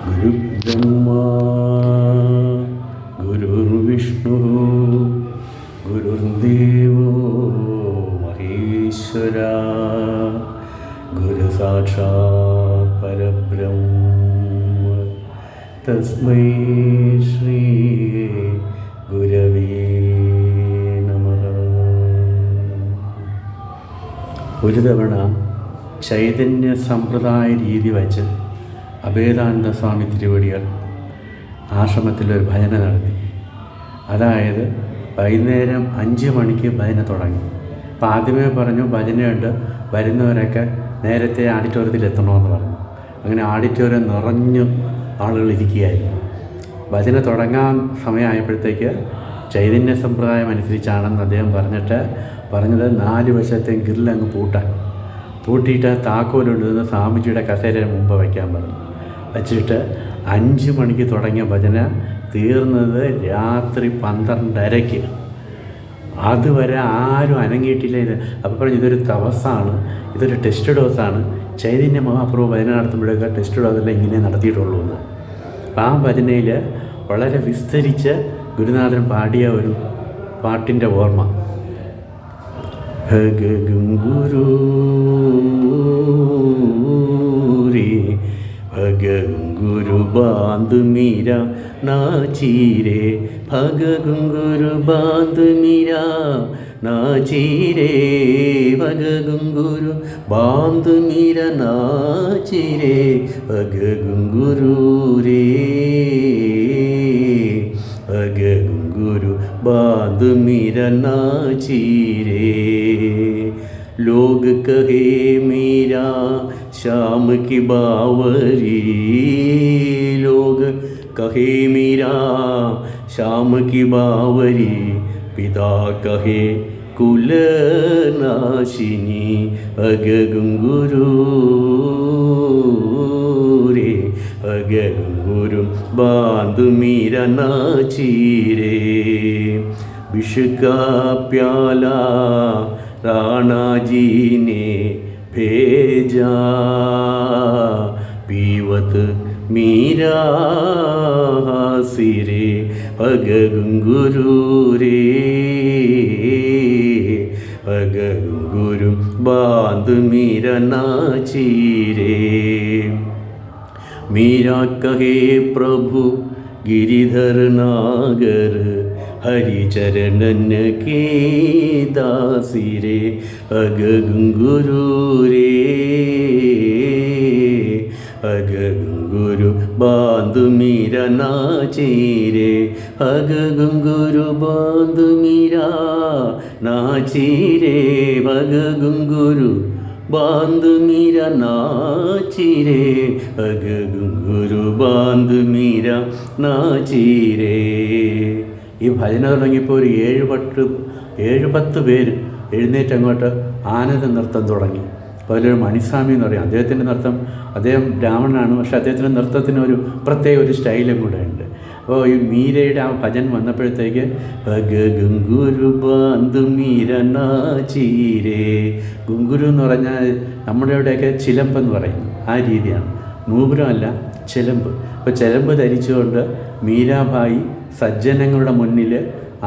ഗുരുബ്രഹ്മാ ഗുരുർവിഷ്ണു ഗുരുർദേവോ മഹേശ്വര ഗുരു സാക്ഷാത് പരബ്രഹ്മ തസ്മൈ ശ്രീ ഗുരവേ നമഃ. ഒരു തവണ ചൈതന്യ സമ്പ്രദായ രീതി വച്ച് അഭേദാനന്ദ സ്വാമി തിരുവടികൾ ആശ്രമത്തിലൊരു ഭജന നടത്തി. അതായത് വൈകുന്നേരം 5 മണിക്ക് ഭജന തുടങ്ങി. അപ്പോൾ ആദ്യമേ പറഞ്ഞു ഭജനയുണ്ട്, വരുന്നവരൊക്കെ നേരത്തെ ആഡിറ്റോറിയത്തിൽ എത്തണമെന്ന് പറഞ്ഞു. അങ്ങനെ ഓഡിറ്റോറിയം നിറഞ്ഞു ആളുകൾ ഇരിക്കുകയായിരുന്നു. ഭജന തുടങ്ങാൻ സമയമായപ്പോഴത്തേക്ക് ചൈതന്യ സമ്പ്രദായം അനുസരിച്ചാണെന്ന് അദ്ദേഹം പറഞ്ഞത് 4 വശത്തെയും ഗ്രില്ലങ്ങ് പൂട്ടിയിട്ട് താക്കോലുണ്ടെന്ന് സ്വാമിജിയുടെ കസേരയുടെ മുമ്പ് വയ്ക്കാൻ പറഞ്ഞു. വച്ചിട്ട് 5 മണിക്ക് തുടങ്ങിയ ഭജന തീർന്നത് രാത്രി 12:30. അതുവരെ ആരും അനങ്ങിയിട്ടില്ല. അപ്പോൾ പറഞ്ഞു ഇതൊരു തപസ്സാണ്, ഇതൊരു ടെസ്റ്റ് ഡോസാണ്. ചൈതന്യ മഹാപ്രഭു ഭജന നടത്തുമ്പോഴൊക്കെ ടെസ്റ്റ് ഡോസെല്ലാം ഇങ്ങനെ നടത്തിയിട്ടുള്ളൂ എന്ന്. ആ ഭജനയിൽ വളരെ വിസ്തരിച്ച് ഗുരുനാഥൻ പാടിയ ഒരു പാട്ടിൻ്റെ ഓർമ്മ. ഭഗഗുരു രേ ഭഗഗുരു ബാന്തു മീര നാചീരേ ഭഗഗുരു ബാന്തു മീര നാചീരേ ഭഗഗുരു ബാന്തു മീര നാചീരേ ഭഗഗുരു രേ ഭഗഗുരു ബാന്തു മീര നാചീരേ. लोग कहे मेरा श्याम की बावरी, लोग कहे मेरा श्याम की बावरी, पिता कहे कुल नाशिनी भगगुरु रे भगगुरु बांधु मीरा नाचीरे. विष का प्याला राणा जी ने भेजा, पीवत मीरा सिरे भगगुरु रे भगगुरु बांध मीरा नाचीरे. मीरा कहे प्रभु गिरिधर नागर, हरिचरणन के दासी रे भगगुरु रे भगगुरु बांधु मीरा नाचीरे भगगुरु बांधु मीरा नाचीरे भगगुरु ബാന്തു മീര നാചീരേ ഭഗഗുരു ബാന്തു മീര നാചീരേ. ഈ ഭജന തുടങ്ങിയപ്പോൾ ഒരു 7-10 പേര് എഴുന്നേറ്റ് അങ്ങോട്ട് ആനന്ദ നൃത്തം തുടങ്ങി. അപ്പോൾ അതിലൊരു മണിസ്വാമി എന്ന് പറയും. അദ്ദേഹത്തിൻ്റെ നൃത്തം, അദ്ദേഹം ബ്രാഹ്മണനാണ്, പക്ഷേ അദ്ദേഹത്തിൻ്റെ നൃത്തത്തിന് ഒരു പ്രത്യേക ഒരു സ്റ്റൈലും കൂടെ ഉണ്ട്. അപ്പോൾ ഈ മീരയുടെ ആ ഭജൻ വന്നപ്പോഴത്തേക്ക് ഭഗഗുരു ബാന്തു മീര നാചീരേ. ഗുങ്കുരു എന്ന് പറഞ്ഞാൽ നമ്മുടെ ഇവിടെയൊക്കെ ചിലമ്പെന്ന് പറയും, ആ രീതിയാണ്. നൂപുരമല്ല, ചിലമ്പ്. അപ്പോൾ ചിലമ്പ് ധരിച്ചുകൊണ്ട് മീരാഭായി സജ്ജനങ്ങളുടെ മുന്നിൽ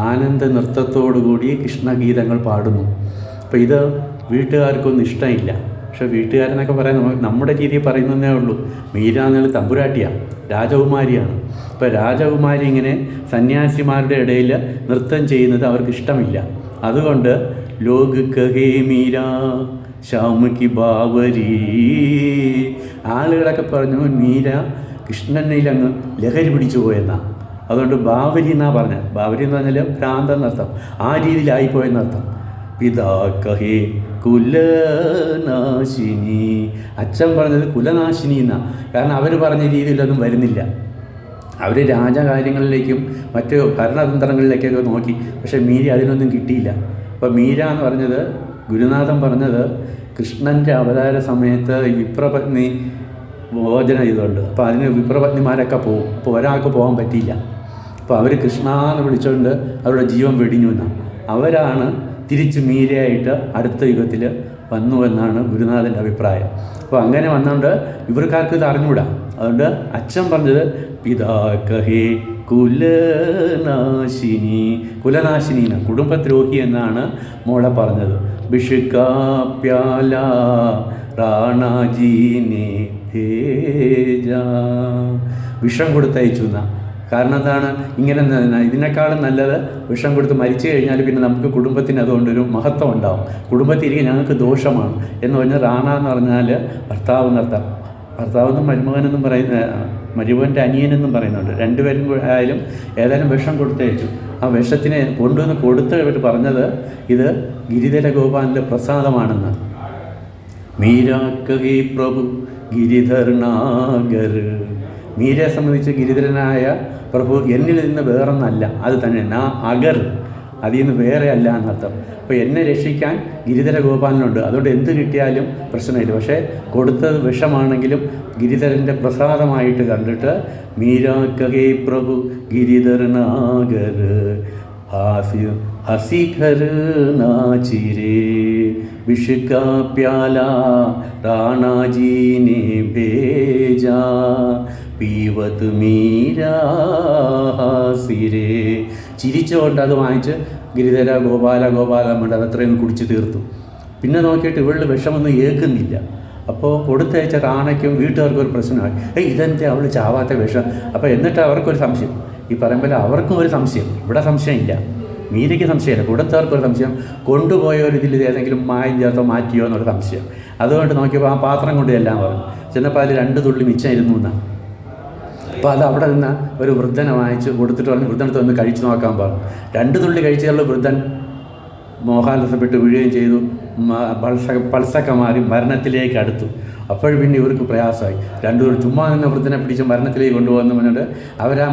ആനന്ദ നൃത്തത്തോടുകൂടി കൃഷ്ണഗീതങ്ങൾ പാടുന്നു. അപ്പോൾ ഇത് വീട്ടുകാർക്കൊന്നും ഇഷ്ടമില്ല. പക്ഷേ വീട്ടുകാരെന്നൊക്കെ പറയാൻ നമ്മുടെ രീതിയിൽ പറയുന്നതേ ഉള്ളൂ. മീര എന്നുള്ള തമ്പുരാട്ടിയാണ്, രാജകുമാരിയാണ്. ഇപ്പോൾ രാജകുമാരി ഇങ്ങനെ സന്യാസിമാരുടെ ഇടയിൽ നൃത്തം ചെയ്യുന്നത് അവർക്ക് ഇഷ്ടമില്ല. അതുകൊണ്ട് ലോക് കഹേ മീര ശ്യാം കി ബാവരി, ആളുകളൊക്കെ പറഞ്ഞു മീര കൃഷ്ണനിലങ്ങ് ലഹരി പിടിച്ചു പോയെന്നാണ്. അതുകൊണ്ട് ബാവരി എന്നാണ് പറഞ്ഞത്. ബാവരി എന്ന് പറഞ്ഞാൽ ഭ്രാന്തനർത്ഥം, ആ രീതിയിലായിപ്പോയെന്നർത്ഥം. പിതാ കഹേ കുലനാശിനി, അച്ഛൻ പറഞ്ഞത് കുലനാശിനി എന്നാണ്. കാരണം അവർ പറഞ്ഞ രീതിയിലൊന്നും വരുന്നില്ല. അവർ രാജകാര്യങ്ങളിലേക്കും മറ്റ് ഭരണതന്ത്രങ്ങളിലേക്കൊക്കെ നോക്കി, പക്ഷേ മീര അതിനൊന്നും കിട്ടിയില്ല. അപ്പോൾ മീര എന്ന് പറഞ്ഞത്, ഗുരുനാഥൻ പറഞ്ഞത് കൃഷ്ണൻ്റെ അവതാര സമയത്ത് വിപ്രപത്നി ഭോജനം ചെയ്തുകൊണ്ട്, അപ്പോൾ അതിന് വിപ്രപത്നിമാരൊക്കെ പോകും. അപ്പോൾ ഒരാൾക്ക് പോകാൻ പറ്റിയില്ല. അപ്പോൾ അവർ കൃഷ്ണ എന്ന് വിളിച്ചുകൊണ്ട് അവരുടെ ജീവൻ വെടിഞ്ഞു എന്നാണ്. അവരാണ് തിരിച്ച് മീരയായിട്ട് അടുത്ത യുഗത്തിൽ വന്നു എന്നാണ് ഗുരുനാഥൻ്റെ അഭിപ്രായം. അപ്പോൾ അങ്ങനെ വന്നുകൊണ്ട് ഇവർക്കാർക്ക് ഇത് അറിഞ്ഞുകൂടാ. അതുകൊണ്ട് അച്ഛൻ പറഞ്ഞത് പിതാ കഹേ കുലനാശിനി, കുലനാശിനി കുടുംബദ്രോഹി എന്നാണ് മോളെ പറഞ്ഞത്. ബിഷുക്കാ പ്യാല റാണാജീനെ ഭേജാ, വിഷം കൊടുത്തയച്ചു എന്നാ. കാരണം എന്താണ്, ഇങ്ങനെ ഇതിനേക്കാളും നല്ലത് വിഷം കൊടുത്ത് മരിച്ചു കഴിഞ്ഞാൽ പിന്നെ നമുക്ക് കുടുംബത്തിന് അതുകൊണ്ടൊരു മഹത്വം ഉണ്ടാവും, കുടുംബത്തിരിക്കും ഞങ്ങൾക്ക് ദോഷമാണ് എന്ന് പറഞ്ഞാൽ റാണ എന്ന് പറഞ്ഞാൽ ഭർത്താവ് എന്നർത്ഥം. ഭർത്താവെന്നും മരുമകനെന്നും പറയുന്ന, മരുമകൻ്റെ അനിയനെന്നും പറയുന്നുണ്ട്. രണ്ടുപേരും ആയാലും ഏതായാലും വിഷം കൊടുത്തയച്ചു. ആ വിഷത്തിനെ കൊണ്ടുവന്ന് കൊടുത്ത് ഇവർ പറഞ്ഞത് ഇത് ഗിരിധര ഗോപാലിൻ്റെ പ്രസാദമാണെന്ന്. മീരാ കഹി പ്രഭു ഗിരിധർ നാഗർ, മീരയെ സംബന്ധിച്ച് ഗിരിധരനായ പ്രഭു എന്നിൽ നിന്ന് വേറൊന്നല്ല, അത് തന്നെ നാ അഗർ, അതിൽ നിന്ന് വേറെ അല്ല എന്നർത്ഥം. അപ്പോൾ എന്നെ രക്ഷിക്കാൻ ഗിരിധര ഗോപാലനുണ്ട്, അതുകൊണ്ട് എന്ത് കിട്ടിയാലും പ്രശ്നമില്ല. പക്ഷേ കൊടുത്തത് വിഷമാണെങ്കിലും ഗിരിധരൻ്റെ പ്രസാദമായിട്ട് കണ്ടിട്ട് മീരാ കഹേ പ്രഭു ഗിരിധർ നാഗർ ഹസി ഘർ നാചിരേ വിഷുക്കാ പ്യാല റാണാജീനെ ഭേജാ പീവത് മീരാ ഹാസിരേ. ചിരിച്ചുകൊണ്ട് അത് വാങ്ങിച്ച് ഗിരിധര ഗോപാല വേണ്ട അതത്രയും കുടിച്ച് തീർത്തു. പിന്നെ നോക്കിയിട്ട് ഇവളിൽ വിഷമൊന്നും ഏൽക്കുന്നില്ല. അപ്പോൾ കൊടുത്തയച്ച റാണയ്ക്കും വീട്ടുകാർക്കും ഒരു പ്രശ്നമായി, ഇതെന്താ അവൾ ചാവാത്ത വിഷം. അപ്പോൾ എന്നിട്ട് അവർക്കൊരു സംശയം, ഈ പറയുമ്പോൾ അവർക്കും ഒരു സംശയം, ഇവിടെ സംശയമില്ല, മീരയ്ക്ക് സംശയമില്ല, കൊടുത്തവർക്കൊരു സംശയം, കൊണ്ടുപോയവരിതിൽ ഏതെങ്കിലും മായം ചേർത്തോ മാറ്റിയോ എന്നൊരു സംശയം. അതുകൊണ്ട് നോക്കിയപ്പോൾ ആ പാത്രം കൊണ്ട് എല്ലാം പറഞ്ഞു. ചെന്നപ്പോൾ അതിൽ 2 തുള്ളി മിച്ചമായിരുന്നു എന്നാണ്. അപ്പോൾ അത് അവിടെ നിന്ന് ഒരു വൃദ്ധനെ വാങ്ങിച്ച് കൊടുത്തിട്ട് പറഞ്ഞു, വൃദ്ധനത്ത് വന്ന് കഴിച്ച് നോക്കാൻ പറഞ്ഞു. 2 തുള്ളി കഴിച്ചുള്ള വൃദ്ധൻ മോഹാലസപ്പെട്ട് വീഴുകയും ചെയ്തു. പൾസൊക്കെ മാറി മരണത്തിലേക്ക് അടുത്തു. അപ്പോഴും പിന്നെ ഇവർക്ക് പ്രയാസമായി. 2 തുള്ളി ചുമ്മാ നിന്ന വൃദ്ധനെ പിടിച്ച് മരണത്തിലേക്ക് കൊണ്ടുപോകുന്ന പറഞ്ഞിട്ട് അവർ ആ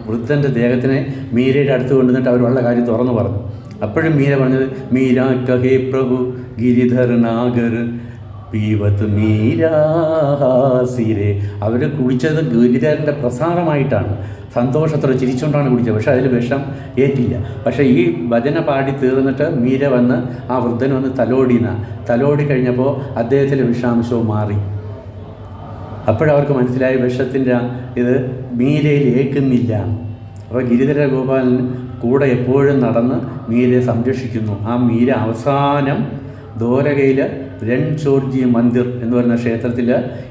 വൃദ്ധൻ്റെ ദേഹത്തിനെ മീരയുടെ അടുത്ത് കൊണ്ടുവന്നിട്ട് അവരുള്ള കാര്യം തുറന്നു പറഞ്ഞു. അപ്പോഴും മീര പറഞ്ഞത് മീരാ കഹേ പ്രഭു ഗിരിധർ നാഗർ പീവത്ത് മീരാസിരെ. അവർ കുടിച്ചത് ഗിരിധരൻ്റെ പ്രസാദമായിട്ടാണ്, സന്തോഷത്തോടെ ചിരിച്ചുകൊണ്ടാണ് കുടിച്ചത്. പക്ഷേ അതിൽ വിഷം ഏറ്റില്ല. പക്ഷേ ഈ ഭജന പാടി തീർന്നിട്ട് മീര വന്ന് ആ വൃദ്ധൻ വന്ന് തലോടി കഴിഞ്ഞപ്പോൾ അദ്ദേഹത്തിൻ്റെ വിഷാംശവും മാറി. അപ്പോഴവർക്ക് മനസ്സിലായി വിഷത്തിൻ്റെ ഇത് മീരയിൽ ഏൽക്കുന്നില്ല. അപ്പോൾ ഗിരിധര ഗോപാലൻ കൂടെ എപ്പോഴും നടന്ന് മീരയെ സംരക്ഷിക്കുന്നു. ആ മീര അവസാനം ദ്വാരകയിൽ രൺചോർജി മന്ദിർ എന്ന് പറയുന്ന ക്ഷേത്രത്തിൽ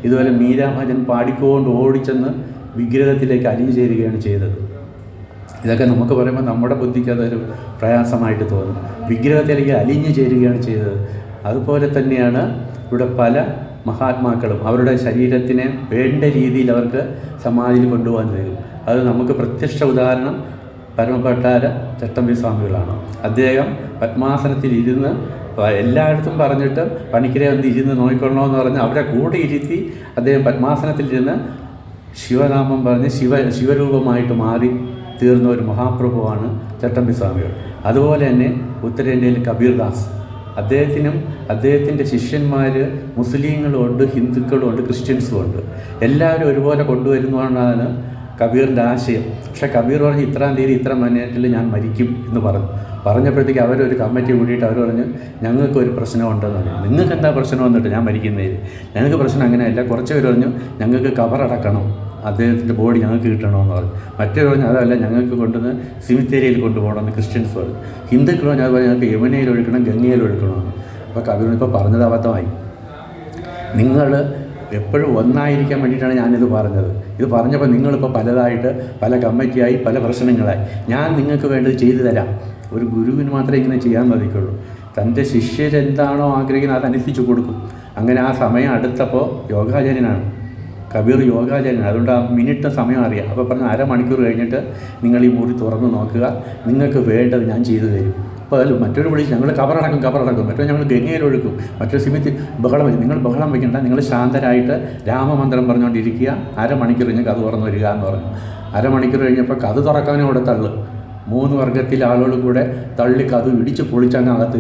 ഇതുപോലെ മീരാഭജൻ പാടിക്കൊണ്ട് ഓടിച്ചെന്ന് വിഗ്രഹത്തിലേക്ക് അലിഞ്ഞു ചേരുകയാണ് ചെയ്തത്. ഇതൊക്കെ നമുക്ക് പറയുമ്പോൾ നമ്മുടെ ബുദ്ധിക്ക് അതൊരു പ്രയാസമായിട്ട് തോന്നും. വിഗ്രഹത്തിലേക്ക് അലിഞ്ഞു ചേരുകയാണ് ചെയ്തത്. അതുപോലെ തന്നെയാണ് ഇവിടെ പല മഹാത്മാക്കളും അവരുടെ ശരീരത്തിനെ വേണ്ട രീതിയിൽ അവർക്ക് സമാധിയിൽ കൊണ്ടുപോകാൻ കഴിയും. അത് നമുക്ക് പ്രത്യക്ഷ ഉദാഹരണം പരമഭട്ടാര ചട്ടമ്പി സ്വാമികളാണ്. അദ്ദേഹം പത്മാസനത്തിൽ ഇരുന്ന് എല്ലായിടത്തും പറഞ്ഞിട്ട് പണിക്കരെ ഒന്ന് ഇരുന്ന് നോക്കിക്കൊള്ളണമെന്ന് പറഞ്ഞ് അവരെ കൂടെ ഇരുത്തി അദ്ദേഹം പത്മാസനത്തിലിരുന്ന് ശിവനാമം പറഞ്ഞ് ശിവരൂപമായിട്ട് മാറി തീർന്ന ഒരു മഹാപ്രഭുവാണ് ചട്ടമ്പി സ്വാമികൾ. അതുപോലെ തന്നെ ഉത്തരേന്ത്യയിൽ കബീർദാസ്, അദ്ദേഹത്തിൻ്റെ ശിഷ്യന്മാർ മുസ്ലിങ്ങളുമുണ്ട്, ഹിന്ദുക്കളുമുണ്ട്, ക്രിസ്ത്യൻസുമുണ്ട്. എല്ലാവരും ഒരുപോലെ കൊണ്ടുവരുന്നതാണ് കബീറിൻ്റെ ആശയം. പക്ഷേ കബീർ പറഞ്ഞ് ഇത്രാം തീയതി ഇത്ര മിനിറ്റിൽ ഞാൻ മരിക്കും എന്ന് പറഞ്ഞപ്പോഴത്തേക്ക് അവരൊരു കമ്മിറ്റി കൂടിയിട്ട് അവർ പറഞ്ഞു ഞങ്ങൾക്കൊരു പ്രശ്നമുണ്ടെന്ന് പറഞ്ഞു. നിങ്ങൾക്ക് എന്താ പ്രശ്നം വന്നിട്ട് ഞാൻ മരിക്കുന്നതിൽ? ഞങ്ങൾക്ക് പ്രശ്നം അങ്ങനെയല്ല. കുറച്ച് പേര് പറഞ്ഞു ഞങ്ങൾക്ക് കബറടക്കണം, അദ്ദേഹത്തിൻ്റെ ബോഡി ഞങ്ങൾക്ക് കിട്ടണമെന്ന് പറഞ്ഞു. മറ്റൊരു പറഞ്ഞു അതല്ല ഞങ്ങൾക്ക് കൊണ്ടുവന്ന് സിമിത്തേരിയിൽ കൊണ്ടുപോകണമെന്ന് ക്രിസ്ത്യൻസ് പറഞ്ഞു. ഹിന്ദുക്കൾ പറഞ്ഞു അതുപോലെ ഞങ്ങൾക്ക് യമുനയിൽ ഒഴുക്കണം, ഗംഗയിൽ ഒഴുക്കണമെന്ന്. അപ്പോൾ കബീർ ഇപ്പോൾ പറഞ്ഞത് അബദ്ധമായി. നിങ്ങൾ എപ്പോഴും ഒന്നായിരിക്കാൻ വേണ്ടിയിട്ടാണ് ഞാനിത് പറഞ്ഞത്. ഇത് പറഞ്ഞപ്പോൾ നിങ്ങളിപ്പോൾ പലതായിട്ട് പല കമ്മിറ്റിയായി പല പ്രശ്നങ്ങളായി. ഞാൻ നിങ്ങൾക്ക് വേണ്ടത് ചെയ്തു തരാം. ഒരു ഗുരുവിന് മാത്രമേ ഇങ്ങനെ ചെയ്യാൻ സാധിക്കുള്ളൂ. തൻ്റെ ശിഷ്യരെന്താണോ ആഗ്രഹിക്കുന്നത് അതനുസരിച്ച് കൊടുക്കും. അങ്ങനെ ആ സമയം അടുത്തപ്പോൾ യോഗാചാര്യനാണ് കബീർ, യോഗാചാര്യനാണ്. അതുകൊണ്ട് ആ മിനിറ്റ് സമയം അറിയാം. അപ്പോൾ പറഞ്ഞ അരമണിക്കൂർ കഴിഞ്ഞിട്ട് നിങ്ങൾ ഈ മുറി തുറന്ന് നോക്കുക, നിങ്ങൾക്ക് വേണ്ടത് ഞാൻ ചെയ്തു തരും. അപ്പോൾ അതിൽ മറ്റൊരു വിളിച്ച് ഞങ്ങൾ കബറടക്കും, മറ്റൊരു ഞങ്ങൾ ഗംഗയിലൊഴുക്കും, മറ്റൊരു സിമിത്തി ബഹളം വയ്ക്കും. നിങ്ങൾ ബഹളം വയ്ക്കേണ്ട, നിങ്ങൾ ശാന്തരായിട്ട് രാമമന്ത്രം പറഞ്ഞുകൊണ്ടിരിക്കുക. അരമണിക്കൂർ കഴിഞ്ഞ് കഥ തുറന്ന് വരിക എന്ന് പറഞ്ഞു. അരമണിക്കൂർ കഴിഞ്ഞപ്പോൾ കഥ തുറക്കാനും അവിടെ 3 വർഗത്തിലെ ആളുകൾ കൂടെ തള്ളി കഥ ഇടിച്ച് പൊളിച്ചങ്ങ് അകത്ത്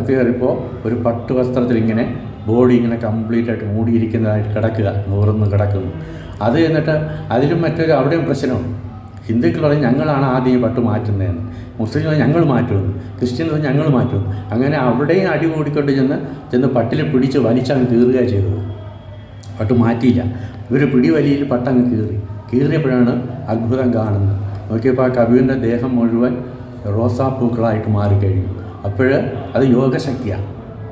കയറിയപ്പോൾ ഒരു പട്ടുവസ്ത്രത്തിൽ ഇങ്ങനെ ബോഡി ഇങ്ങനെ കംപ്ലീറ്റായിട്ട് മൂടിയിരിക്കുന്നതായിട്ട് നൂർന്ന് കിടക്കുന്നു. അത് എന്നിട്ട് അതിലും മറ്റൊരു അവിടെയും പ്രശ്നമാണ്. ഹിന്ദുക്കൾ പറയും ഞങ്ങളാണ് ആദ്യം ഈ പട്ട് മാറ്റുന്നതെന്ന്, മുസ്ലിം പറയും ഞങ്ങൾ മാറ്റുമെന്ന്, ക്രിസ്ത്യൻ പറയും ഞങ്ങൾ മാറ്റുമെന്ന്. അങ്ങനെ അവിടെയും അടി കൂടിക്കൊണ്ട് ചെന്ന് പട്ടിൽ പിടിച്ച് വലിച്ചങ്ങ് കീറുക ചെയ്തത്. പട്ട് മാറ്റിയില്ല. ഇവർ പിടിവലിയിൽ പട്ടങ്ങ് കീറിയപ്പോഴാണ് അത്ഭുതം കാണുന്നത്. നോക്കിയപ്പോൾ ആ കബീറിൻ്റെ ദേഹം മുഴുവൻ റോസാപ്പൂക്കളായിട്ട് മാറിക്കഴിഞ്ഞു. അപ്പോൾ അത് യോഗശക്തിയാണ്.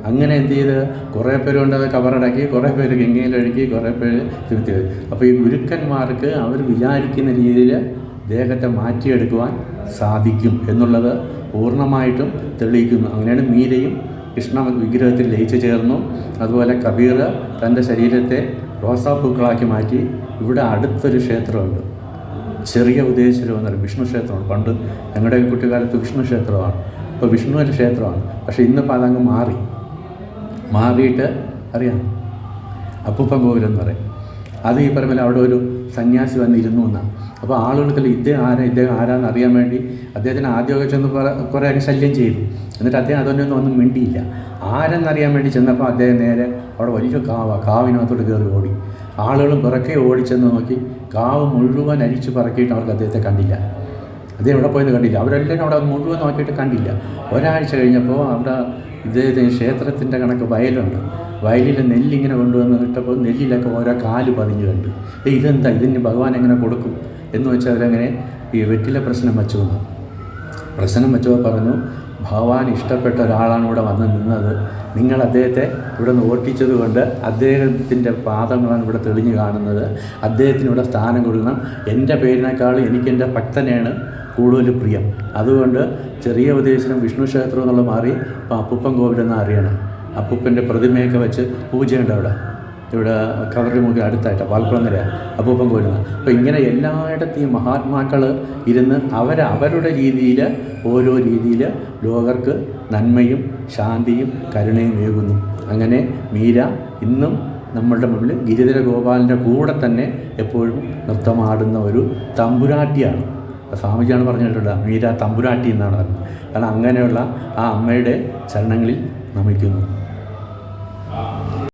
അങ്ങനെ എന്ത് ചെയ്ത് കുറേ പേരുണ്ട് അത് കവറടക്കി, കുറേ പേര് ഗംഗയിലൊഴുക്കി, കുറേ പേര് തിരുത്തി. അപ്പോൾ ഈ ഗുരുക്കന്മാർക്ക് അവർ വിചാരിക്കുന്ന രീതിയിൽ ദേഹത്തെ മാറ്റിയെടുക്കുവാൻ സാധിക്കും എന്നുള്ളത് പൂർണ്ണമായിട്ടും തെളിയിക്കുന്നു. അങ്ങനെയാണ് മീരയും കൃഷ്ണ വിഗ്രഹത്തിൽ ലയിച്ചു ചേർന്നു. അതുപോലെ കബീർ തൻ്റെ ശരീരത്തെ റോസാപ്പൂക്കളാക്കി മാറ്റി. ഇവിടെ അടുത്തൊരു ക്ഷേത്രമുണ്ട്, ചെറിയ ഉദയശ്വരം എന്ന് പറയും, വിഷ്ണു ക്ഷേത്രമാണ്. പണ്ട് ഞങ്ങളുടെ കുട്ടിക്കാലത്ത് വിഷ്ണു ക്ഷേത്രമാണ്. ഇപ്പോൾ വിഷ്ണുവിൻ്റെ ക്ഷേത്രമാണ്. പക്ഷേ ഇന്നിപ്പോൾ അതങ്ങ് മാറിയിട്ട് അറിയാം അപ്പൂപ്പൻ കോവിലെന്ന് പറയും. അത് ഈ പറയുമ്പോൾ അവിടെ ഒരു സന്യാസി വന്നിരുന്നു എന്നാണ്. അപ്പോൾ ആളുകൾക്കല്ല ഇദ്ദേഹം ആരാന്ന് അറിയാൻ വേണ്ടി അദ്ദേഹത്തിന് ആദ്യമൊക്കെ ചെന്ന് കുറേയൊക്കെ ശല്യം ചെയ്തു. എന്നിട്ട് അദ്ദേഹം ഒന്നും മിണ്ടിയില്ല. ആരെന്നറിയാൻ വേണ്ടി ചെന്നപ്പോൾ അദ്ദേഹം നേരെ അവിടെ വലിയ കാവിനകത്തോട്ട് കയറി ഓടി. ആളുകളും പിറക്കെ ഓടിച്ചെന്ന് നോക്കി കാവ് മുഴുവൻ അരിച്ച് പറക്കിയിട്ട് അവർക്ക് അദ്ദേഹത്തെ കണ്ടില്ല. അദ്ദേഹം എവിടെ പോയെന്ന് കണ്ടില്ല. അവരെല്ലാവരും അവിടെ മുഴുവൻ നോക്കിയിട്ട് കണ്ടില്ല. ഒരാഴ്ച കഴിഞ്ഞപ്പോൾ അവിടെ ഇദ്ദേഹത്തിന് ക്ഷേത്രത്തിൻ്റെ കണക്ക് വയലുണ്ട്. വയലിൽ നെല്ലിങ്ങനെ കൊണ്ടുവന്ന് ഇട്ടപ്പോൾ നെല്ലിലൊക്കെ ഓരോ കാല് പതിഞ്ഞ് കണ്ട്. ഇതെന്താ, ഇതിന് ഭഗവാൻ എങ്ങനെ കൊടുക്കും എന്ന് വെച്ചാൽ അവരങ്ങനെ ഈ വെറ്റിലെ പ്രശ്നം വെച്ചപ്പോൾ പറഞ്ഞു, ഭഗവാൻ ഇഷ്ടപ്പെട്ട ഒരാളാണ് ഇവിടെ വന്ന് നിന്നത്. നിങ്ങൾ അദ്ദേഹത്തെ ഇവിടെ നിന്ന് ഓട്ടിച്ചത് കൊണ്ട് അദ്ദേഹത്തിൻ്റെ പാദങ്ങളാണ് ഇവിടെ തെളിഞ്ഞു കാണുന്നത്. അദ്ദേഹത്തിന് ഇവിടെ സ്ഥാനം കൊടുക്കണം. എൻ്റെ പേരിനേക്കാൾ എനിക്കെൻ്റെ ഭക്തനെയാണ് കൂടുതൽ പ്രിയം. അതുകൊണ്ട് ചെറിയ ഉദ്ദേശം വിഷ്ണു ക്ഷേത്രം എന്നുള്ള മാറി ഇപ്പോൾ അപ്പൂപ്പൻ കോവിലെന്ന് അറിയണം. അപ്പൂപ്പൻ്റെ പ്രതിമയൊക്കെ വെച്ച് പൂജയുണ്ട് ഇവിടെ കവറിമുഖി അടുത്തായിട്ട് പാൽക്കുളം നിലയാണ് അപ്പൂപ്പൻ കോവിലെന്ന്. അപ്പോൾ ഇങ്ങനെ എല്ലായിടത്തും ഈ മഹാത്മാക്കൾ ഇരുന്ന് അവരുടെ രീതിയിൽ ഓരോ രീതിയിൽ ലോകർക്ക് നന്മയും ശാന്തിയും കരുണയും ഏകുന്നു. അങ്ങനെ മീര ഇന്നും നമ്മളുടെ മുമ്പിൽ ഗിരിധര ഗോപാലൻ്റെ കൂടെ തന്നെ എപ്പോഴും നൃത്തമാടുന്ന ഒരു തമ്പുരാട്ടിയാണ്. സ്വാമിജിയാണ് പറഞ്ഞിട്ടുള്ളത് മീര തമ്പുരാട്ടി എന്നാണ് പറഞ്ഞത്. കാരണം അങ്ങനെയുള്ള ആ അമ്മയുടെ ചരണങ്ങളിൽ നമിക്കുന്നു.